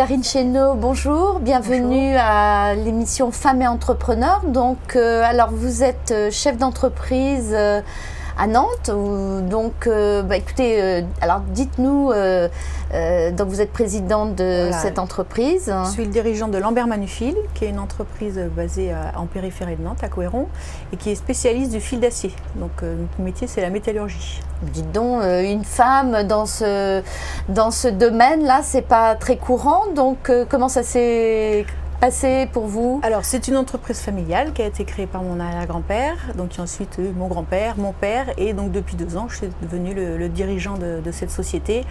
Karine Chénaud, bonjour, bienvenue à l'émission Femmes et Entrepreneurs. Donc, alors vous êtes chef d'entreprise à Nantes, donc écoutez, alors dites-nous, donc vous êtes présidente de cette entreprise. Je suis le dirigeant de Lambert Manufil, qui est une entreprise basée en périphérie de Nantes, à Couëron, et qui est spécialiste du fil d'acier. Donc notre métier, c'est la métallurgie. Dites donc, une femme dans ce domaine-là, c'est pas très courant, donc comment ça s'est passé pour vous? Alors, c'est une entreprise familiale qui a été créée par mon arrière-grand-père, donc qui a ensuite eu mon grand-père, mon père, et donc depuis 2 ans, je suis devenue le dirigeant de cette société,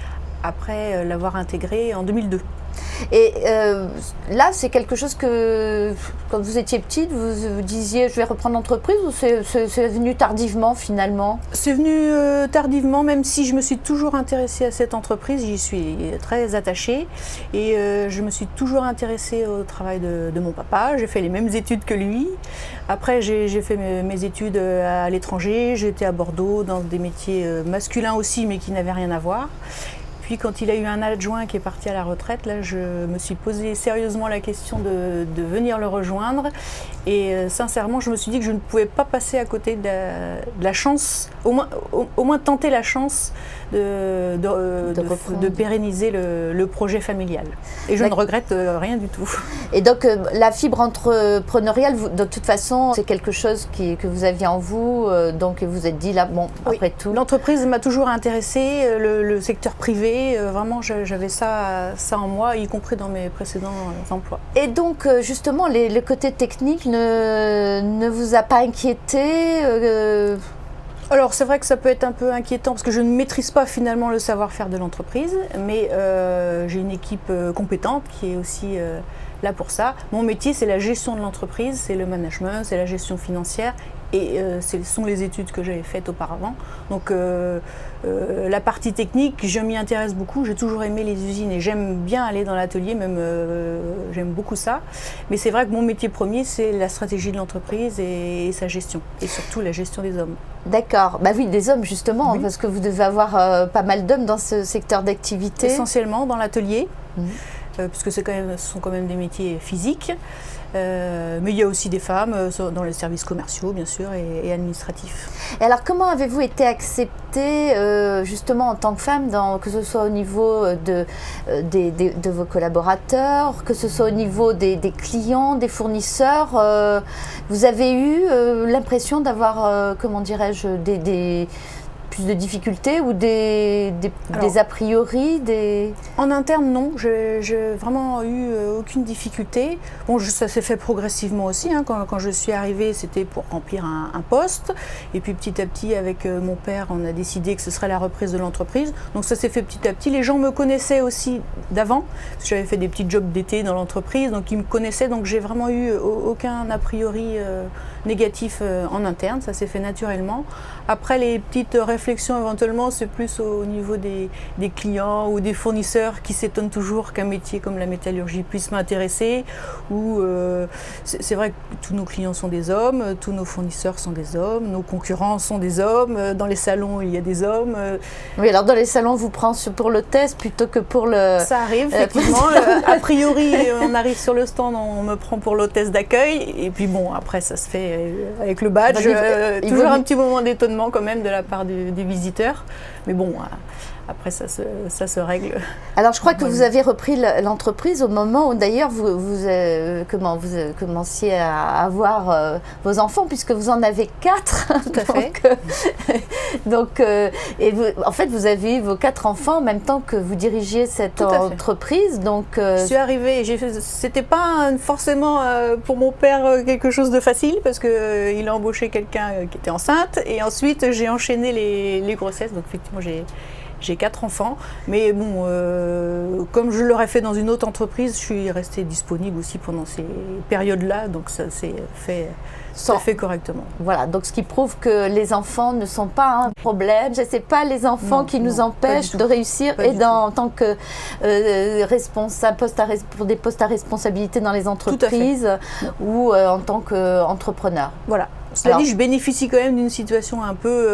après l'avoir intégrée en 2002. Et là, c'est quelque chose que, quand vous étiez petite, vous disiez je vais reprendre l'entreprise, ou c'est venu tardivement finalement? C'est venu tardivement, même si je me suis toujours intéressée à cette entreprise, j'y suis très attachée, et je me suis toujours intéressée au travail de mon papa. J'ai fait les mêmes études que lui. Après, j'ai fait mes études à l'étranger, j'étais à Bordeaux dans des métiers masculins aussi, mais qui n'avaient rien à voir. Puis quand il a eu un adjoint qui est parti à la retraite, là, je me suis posé sérieusement la question de venir le rejoindre. Et sincèrement, je me suis dit que je ne pouvais pas passer à côté de la chance, au moins tenter la chance de pérenniser le projet familial. Et je ne regrette rien du tout. Et donc la fibre entrepreneuriale, de toute façon, c'est quelque chose que vous aviez en vous, donc vous êtes dit là, bon, oui, après tout. L'entreprise m'a toujours intéressée, le secteur privé, vraiment j'avais ça en moi, y compris dans mes précédents emplois. Et donc justement, le côté technique ne vous a pas inquiété? Alors c'est vrai que ça peut être un peu inquiétant parce que je ne maîtrise pas finalement le savoir-faire de l'entreprise, mais j'ai une équipe compétente qui est aussi là pour ça. Mon métier, c'est la gestion de l'entreprise, c'est le management, c'est la gestion financière, et ce sont les études que j'avais faites auparavant. Donc la partie technique, je m'y intéresse beaucoup, j'ai toujours aimé les usines et j'aime bien aller dans l'atelier, même j'aime beaucoup ça. Mais c'est vrai que mon métier premier, c'est la stratégie de l'entreprise et sa gestion, et surtout la gestion des hommes. D'accord, bah oui, des hommes justement, Oui. parce que vous devez avoir pas mal d'hommes dans ce secteur d'activité. Essentiellement dans l'atelier, puisque ce sont quand même des métiers physiques. Mais il y a aussi des femmes dans les services commerciaux, bien sûr, et administratifs. Et alors, comment avez-vous été acceptée justement en tant que femme, que ce soit au niveau de vos collaborateurs, que ce soit au niveau des clients, des fournisseurs? Vous avez eu l'impression d'avoir, comment dirais-je, plus de difficultés ou des a priori En interne, non. J'ai vraiment eu aucune difficulté. Bon, ça s'est fait progressivement aussi. Hein. Quand je suis arrivée, c'était pour remplir un poste. Et puis petit à petit, avec mon père, on a décidé que ce serait la reprise de l'entreprise. Donc ça s'est fait petit à petit. Les gens me connaissaient aussi d'avant. Parce que j'avais fait des petits jobs d'été dans l'entreprise. Donc ils me connaissaient. Donc j'ai vraiment eu aucun a priori négatif en interne. Ça s'est fait naturellement. Après, les petites réflexions éventuellement, c'est plus au niveau des clients ou des fournisseurs qui s'étonnent toujours qu'un métier comme la métallurgie puisse m'intéresser. Ou c'est vrai que tous nos clients sont des hommes, tous nos fournisseurs sont des hommes, nos concurrents sont des hommes, dans les salons il y a des hommes. Oui, alors dans les salons, on vous prend pour l'hôtesse plutôt que pour le... Ça arrive, effectivement. A priori, on arrive sur le stand, on me prend pour l'hôtesse d'accueil. Et puis bon, après, ça se fait avec le badge. Toujours un petit moment d'étonnement quand même de la part des visiteurs. Mais bon, après ça se règle. Alors je crois que vous avez repris l'entreprise au moment où d'ailleurs vous commenciez à avoir vos enfants, puisque vous en avez 4. Tout à fait. Et en fait vous avez eu vos 4 enfants en même temps que vous dirigiez cette entreprise. Donc, je suis arrivée, c'était pas forcément pour mon père quelque chose de facile, parce qu'il a embauché quelqu'un qui était enceinte, et ensuite j'ai enchaîné les grossesses. Donc effectivement j'ai 4 enfants, mais bon, comme je l'aurais fait dans une autre entreprise, je suis restée disponible aussi pendant ces périodes-là, donc ça s'est fait Ça fait correctement. Voilà, donc ce qui prouve que les enfants ne sont pas un problème. Ce n'est pas les enfants qui nous empêchent de réussir en tant que responsable, pour des postes à responsabilité dans les entreprises ou en tant qu'entrepreneur. Voilà. Cela dit, je bénéficie quand même d'une situation un peu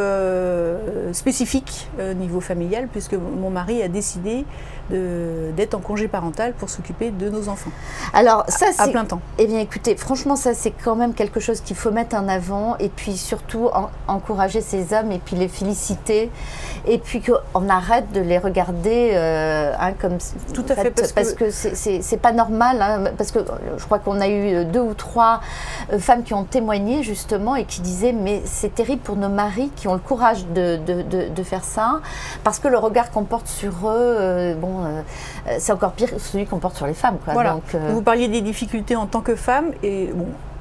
spécifique au niveau familial, puisque mon mari a décidé d'être en congé parental pour s'occuper de nos enfants. Alors ça, c'est à plein temps. Eh bien, écoutez, franchement, ça c'est quand même quelque chose qu'il faut mettre en avant, et puis surtout encourager ces hommes et puis les féliciter, et puis qu'on arrête de les regarder comme tout à fait, parce que c'est pas normal, hein, parce que je crois qu'on a eu 2 ou 3 femmes qui ont témoigné justement et qui disaient mais c'est terrible pour nos maris qui ont le courage de faire ça, parce que le regard qu'on porte sur eux, c'est encore pire que celui qu'on porte sur les femmes, quoi. Voilà. Donc, vous parliez des difficultés en tant que femme, et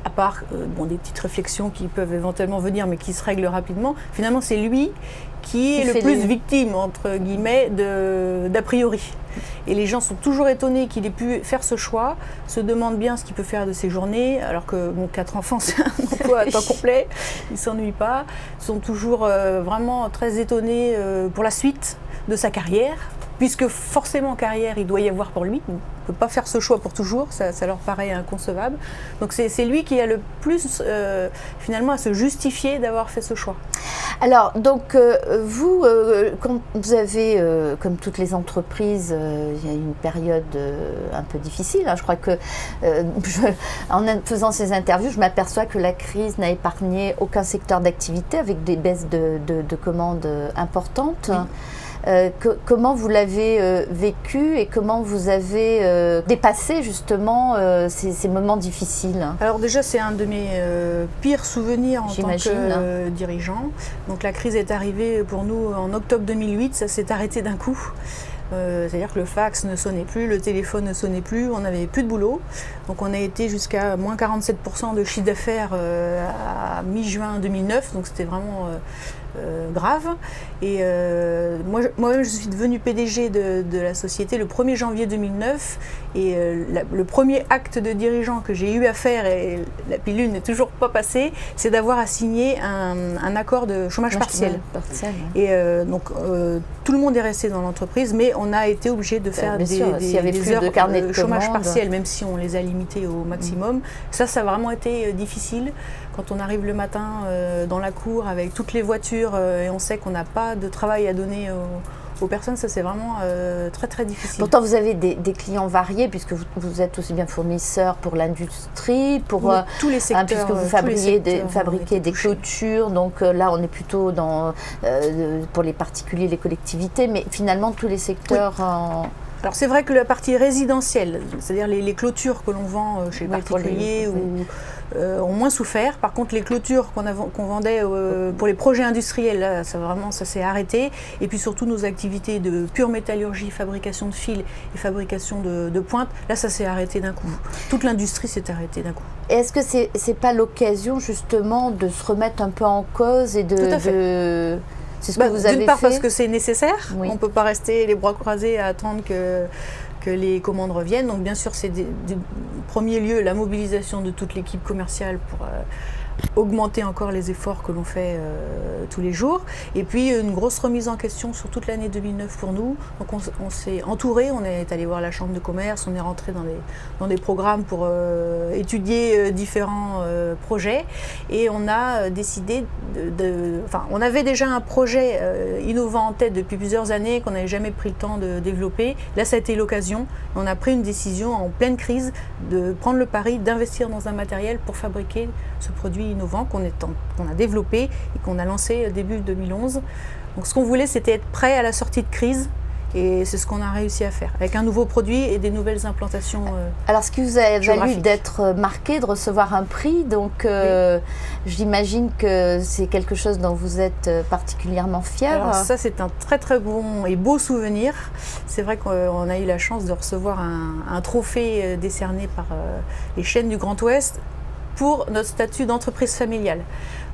à part des petites réflexions qui peuvent éventuellement venir mais qui se règlent rapidement, finalement c'est lui qui est le plus victime, entre guillemets, d'a priori. Et les gens sont toujours étonnés qu'il ait pu faire ce choix, se demandent bien ce qu'il peut faire de ses journées, alors que 4 enfants, c'est un emploi à temps complet, il ne s'ennuie pas. Ils sont toujours vraiment très étonnés pour la suite de sa carrière, puisque forcément carrière, il doit y avoir pour lui. Il ne peut pas faire ce choix pour toujours, ça leur paraît inconcevable. Donc c'est lui qui a le plus finalement à se justifier d'avoir fait ce choix. Alors, donc, vous, quand vous avez, comme toutes les entreprises, il y a une période un peu difficile. Hein. Je crois que, en faisant ces interviews, je m'aperçois que la crise n'a épargné aucun secteur d'activité, avec des baisses de commandes importantes. Oui. Comment vous l'avez vécu et comment vous avez dépassé justement ces moments difficiles? Alors déjà, c'est un de mes pires souvenirs en tant que dirigeant. Donc la crise est arrivée pour nous en octobre 2008, ça s'est arrêté d'un coup. C'est-à-dire que le fax ne sonnait plus, le téléphone ne sonnait plus, on n'avait plus de boulot. Donc on a été jusqu'à moins 47% de chiffre d'affaires à mi-juin 2009, donc c'était vraiment grave. Et moi-même, je suis devenue PDG de la société le 1er janvier 2009. Et le premier acte de dirigeant que j'ai eu à faire, et la pilule n'est toujours pas passée, c'est d'avoir à signer un accord de chômage partiel. Et donc tout le monde est resté dans l'entreprise, mais on a été obligé de faire des heures de carnet de chômage partiel, même si on les a limitées au maximum. Ça a vraiment été difficile. Quand on arrive le matin dans la cour avec toutes les voitures et on sait qu'on n'a pas de travail à donner aux personnes, ça c'est vraiment très très difficile. Pourtant vous avez des clients variés, puisque vous êtes aussi bien fournisseur pour l'industrie, pour tous les secteurs, puisque vous fabriquez des clôtures, donc là on est plutôt pour les particuliers, les collectivités, mais finalement tous les secteurs. Oui. Alors c'est vrai que la partie résidentielle, c'est-à-dire les clôtures que l'on vend chez les particuliers ont moins souffert. Par contre, les clôtures qu'on vendait pour les projets industriels, là, ça s'est arrêté. Et puis surtout nos activités de pure métallurgie, fabrication de fils et fabrication de pointes, là ça s'est arrêté d'un coup. Toute l'industrie s'est arrêtée d'un coup. Et est-ce que c'est pas l'occasion justement de se remettre un peu en cause et Tout à fait. C'est ce que vous avez fait. D'une part parce que c'est nécessaire, on ne peut pas rester les bras croisés à attendre que les commandes reviennent. Donc bien sûr, c'est du premier lieu la mobilisation de toute l'équipe commerciale pour augmenter encore les efforts que l'on fait tous les jours. Et puis une grosse remise en question sur toute l'année 2009 pour nous. Donc on s'est entouré, on est allé voir la chambre de commerce, on est rentré dans des programmes pour étudier différents projets. Et on a décidé on avait déjà un projet innovant en tête depuis plusieurs années qu'on n'avait jamais pris le temps de développer. Là, ça a été l'occasion. On a pris une décision en pleine crise de prendre le pari d'investir dans un matériel pour fabriquer ce produit innovant qu'on a développé et qu'on a lancé début 2011. Donc ce qu'on voulait, c'était être prêt à la sortie de crise. Et c'est ce qu'on a réussi à faire, avec un nouveau produit et des nouvelles implantations. Alors, ce qui vous a valu d'être marqué, de recevoir un prix, donc j'imagine que c'est quelque chose dont vous êtes particulièrement fier. Alors ça, c'est un très très bon et beau souvenir. C'est vrai qu'on a eu la chance de recevoir un trophée décerné par les chaînes du Grand Ouest. pour notre statut d'entreprise familiale.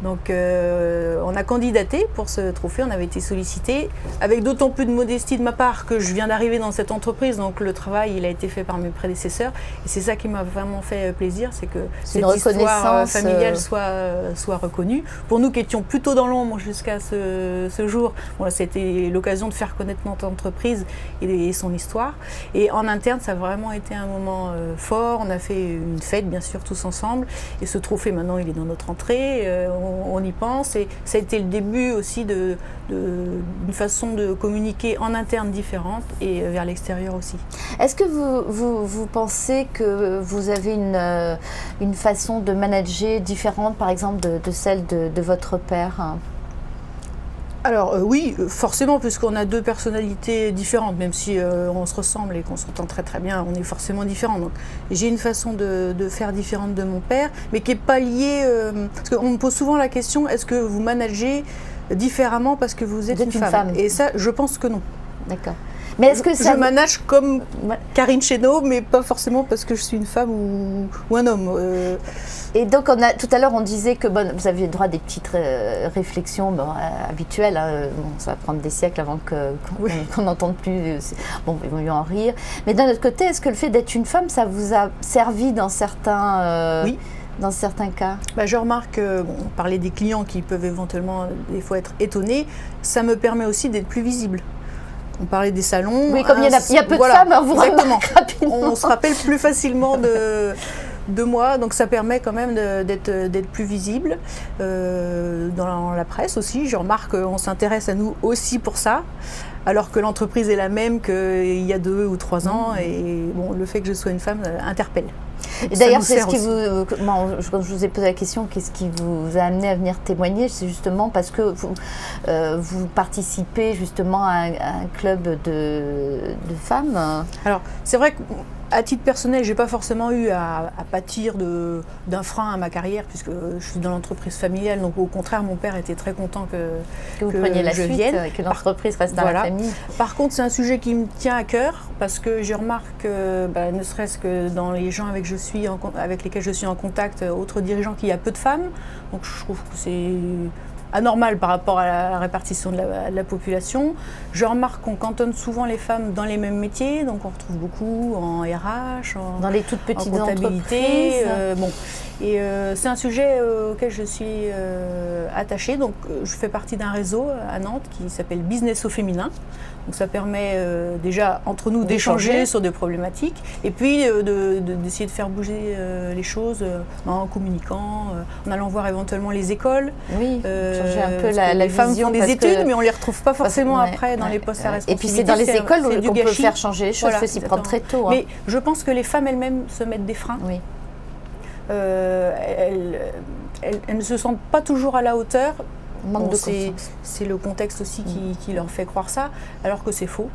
Donc on a candidaté pour ce trophée, on avait été sollicité, avec d'autant plus de modestie de ma part que je viens d'arriver dans cette entreprise, donc le travail il a été fait par mes prédécesseurs et c'est ça qui m'a vraiment fait plaisir, c'est que cette histoire familiale soit reconnue. Pour nous qui étions plutôt dans l'ombre jusqu'à ce jour, bon, c'était l'occasion de faire connaître notre entreprise et son histoire. Et en interne, ça a vraiment été un moment fort, on a fait une fête bien sûr tous ensemble et ce trophée maintenant il est dans notre entrée. On y pense et ça a été le début aussi d'une façon de communiquer en interne différente et vers l'extérieur aussi. Est-ce que vous pensez que vous avez une façon de manager différente par exemple de celle de votre père ? Alors oui, forcément, puisqu'on a deux personnalités différentes, même si on se ressemble et qu'on s'entend très très bien, on est forcément différents. Donc j'ai une façon de faire différente de mon père, mais qui n'est pas liée... parce qu'on me pose souvent la question, est-ce que vous managez différemment parce que vous êtes une femme ? Et ça, je pense que non. D'accord. Mais est-ce que je manage comme Karine Chénaud, mais pas forcément parce que je suis une femme ou un homme. Et donc, tout à l'heure, on disait que vous aviez le droit à des petites réflexions habituelles. Hein. Bon, ça va prendre des siècles avant qu'on n'entende plus. Bon, il vaut mieux en rire. Mais d'un autre côté, est-ce que le fait d'être une femme, ça vous a servi dans certains... Oui. Dans certains cas. Je remarque, on parlait des clients qui peuvent éventuellement des fois être étonnés, ça me permet aussi d'être plus visible. On parlait des salons. Oui, comme il y a peu de femmes, vous remarquez rapidement. On se rappelle plus facilement de moi, donc ça permet quand même d'être plus visible. Dans la presse aussi, je remarque qu'on s'intéresse à nous aussi pour ça, alors que l'entreprise est la même qu'il y a 2 ou 3 ans, et bon, le fait que je sois une femme interpelle. Et d'ailleurs, c'est ce qui quand je vous ai posé la question, qu'est-ce qui vous a amené à venir témoigner ? C'est justement parce que vous participez justement à un club de femmes. Alors, c'est vrai qu'à titre personnel, je n'ai pas forcément eu à pâtir d'un frein à ma carrière, puisque je suis dans l'entreprise familiale. Donc, au contraire, mon père était très content que vous preniez la suite, vienne. Que l'entreprise reste dans la famille. Par contre, c'est un sujet qui me tient à cœur, parce que je remarque, ne serait-ce que dans les gens avec lesquels je suis en contact, autres dirigeants, qu'il y a peu de femmes. Donc, je trouve que c'est anormal par rapport à la répartition de la population. Je remarque qu'on cantonne souvent les femmes dans les mêmes métiers, donc on retrouve beaucoup en RH, dans les toutes petites entreprises. Et c'est un sujet auquel je suis attachée. Donc je fais partie d'un réseau à Nantes qui s'appelle Business au féminin. Donc ça permet déjà entre nous d'échanger sur des problématiques et puis d'essayer de faire bouger les choses en communiquant, en allant voir éventuellement les écoles. Oui, changer un peu la les femmes vision, font des études, mais on ne les retrouve pas forcément après dans les postes à responsabilité. Et puis c'est dans les écoles qu'on peut faire changer les choses, il faut s'y prendre très tôt. Mais je pense que les femmes elles-mêmes se mettent des freins. Oui. Elles ne se sentent pas toujours à la hauteur. Manque de confiance. C'est le contexte aussi qui leur fait croire ça, alors que c'est faux.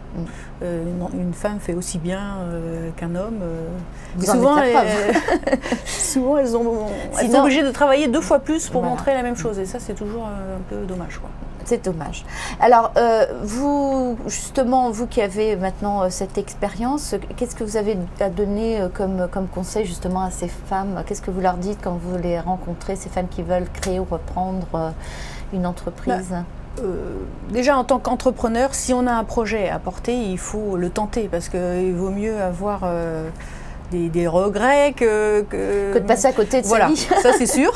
Une femme fait aussi bien qu'un homme. Souvent, elles sont obligées de travailler 2 fois plus pour montrer la même chose. Et ça, c'est toujours un peu dommage, quoi. C'est dommage. Alors, vous qui avez maintenant cette expérience, qu'est-ce que vous avez à donner comme conseil justement à ces femmes ? Qu'est-ce que vous leur dites quand vous les rencontrez, ces femmes qui veulent créer ou reprendre une entreprise ? Déjà, en tant qu'entrepreneur, si on a un projet à porter, il faut le tenter, parce qu'il vaut mieux avoir des regrets que de passer à côté de sa vie. Ça c'est sûr.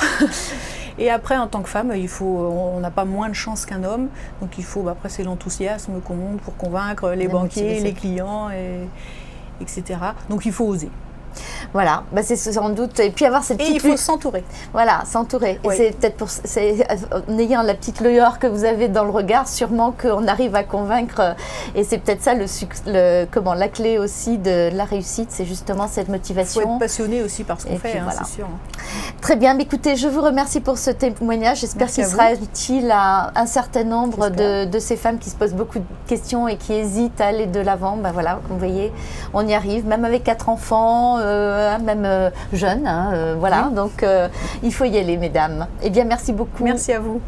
Et après, en tant que femme, on n'a pas moins de chance qu'un homme. Donc il faut, après c'est l'enthousiasme qu'on montre pour convaincre les banquiers, les clients, etc. Donc il faut oser. Voilà, c'est sans doute. Et puis avoir cette petite. Et il faut s'entourer. Voilà, s'entourer. Oui. Et c'est peut-être en ayant la petite lueur que vous avez dans le regard, sûrement qu'on arrive à convaincre. Et c'est peut-être ça la clé aussi de la réussite, c'est justement cette motivation. Il faut être passionné aussi par ce qu'on fait, voilà. C'est sûr. Très bien, écoutez, je vous remercie pour ce témoignage. J'espère qu'il sera utile à un certain nombre de ces femmes qui se posent beaucoup de questions et qui hésitent à aller de l'avant. Voilà, vous voyez, on y arrive, même avec 4 enfants. Même jeune, voilà, donc il faut y aller, mesdames. Eh bien, merci beaucoup. Merci à vous.